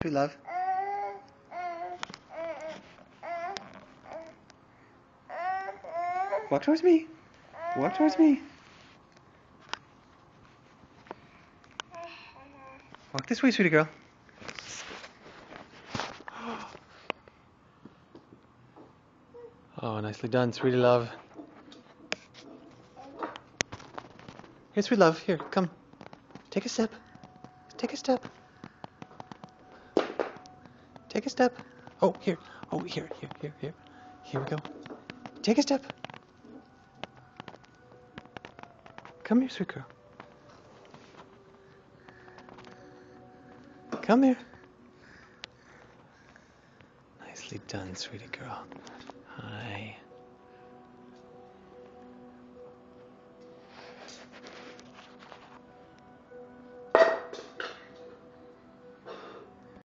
Sweet love. Walk towards me. Walk towards me. Walk this way, sweetie girl. Oh, nicely done, sweetie love. Here, sweet love. Here, come. Take a step. Take a step. Take a step. Oh, here. Oh, here. Here we go. Take a step. Come here, sweet girl. Come here. Nicely done, sweetie girl. Hi.